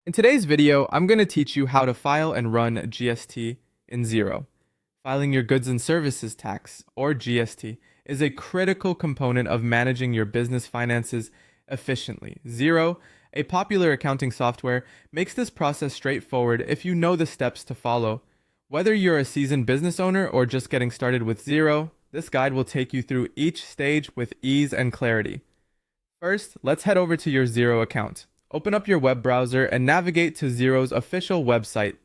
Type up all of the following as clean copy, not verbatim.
In today's video, I'm going to teach you how to file and run GST in Xero. Filing your goods and services tax, or GST, is a critical component of managing your business finances efficiently. Xero, a popular accounting software, makes this process straightforward if you know the steps to follow. Whether you're a seasoned business owner or just getting started with Xero, this guide will take you through each stage with ease and clarity. First, let's head over to your Xero account. Open up your web browser and navigate to Xero's official website.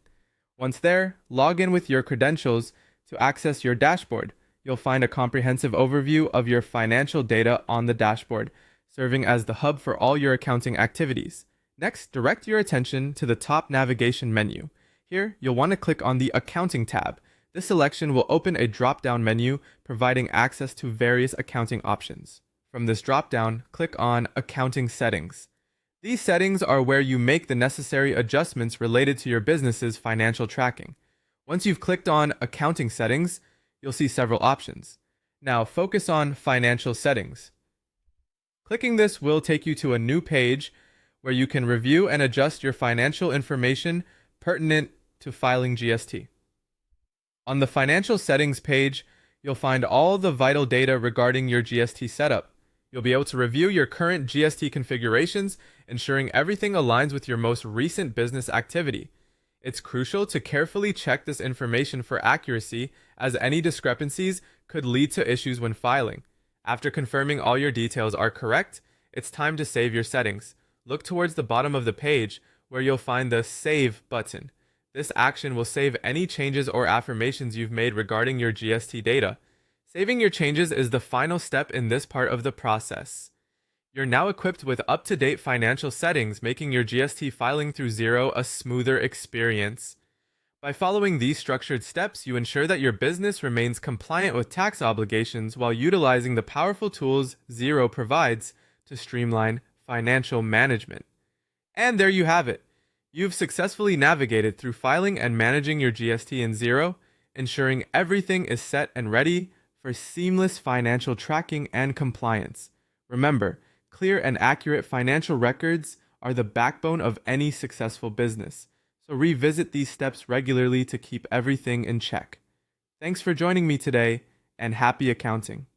Once there, log in with your credentials to access your dashboard. You'll find a comprehensive overview of your financial data on the dashboard, serving as the hub for all your accounting activities. Next, direct your attention to the top navigation menu. Here, you'll want to click on the Accounting tab. This selection will open a drop-down menu providing access to various accounting options. From this drop-down, click on Accounting Settings. These settings are where you make the necessary adjustments related to your business's financial tracking. Once you've clicked on Accounting Settings, you'll see several options. Now focus on Financial Settings. Clicking this will take you to a new page where you can review and adjust your financial information pertinent to filing GST. On the Financial Settings page, you'll find all the vital data regarding your GST setup. You'll be able to review your current GST configurations, ensuring everything aligns with your most recent business activity. It's crucial to carefully check this information for accuracy, as any discrepancies could lead to issues when filing. After confirming all your details are correct, it's time to save your settings. Look towards the bottom of the page where you'll find the Save button. This action will save any changes or affirmations you've made regarding your GST data. Saving your changes is the final step in this part of the process. You're now equipped with up-to-date financial settings, making your GST filing through Xero a smoother experience. By following these structured steps, you ensure that your business remains compliant with tax obligations while utilizing the powerful tools Xero provides to streamline financial management. And there you have it. You've successfully navigated through filing and managing your GST in Xero, ensuring everything is set and ready for seamless financial tracking and compliance. Remember, clear and accurate financial records are the backbone of any successful business, so revisit these steps regularly to keep everything in check. Thanks for joining me today, and happy accounting.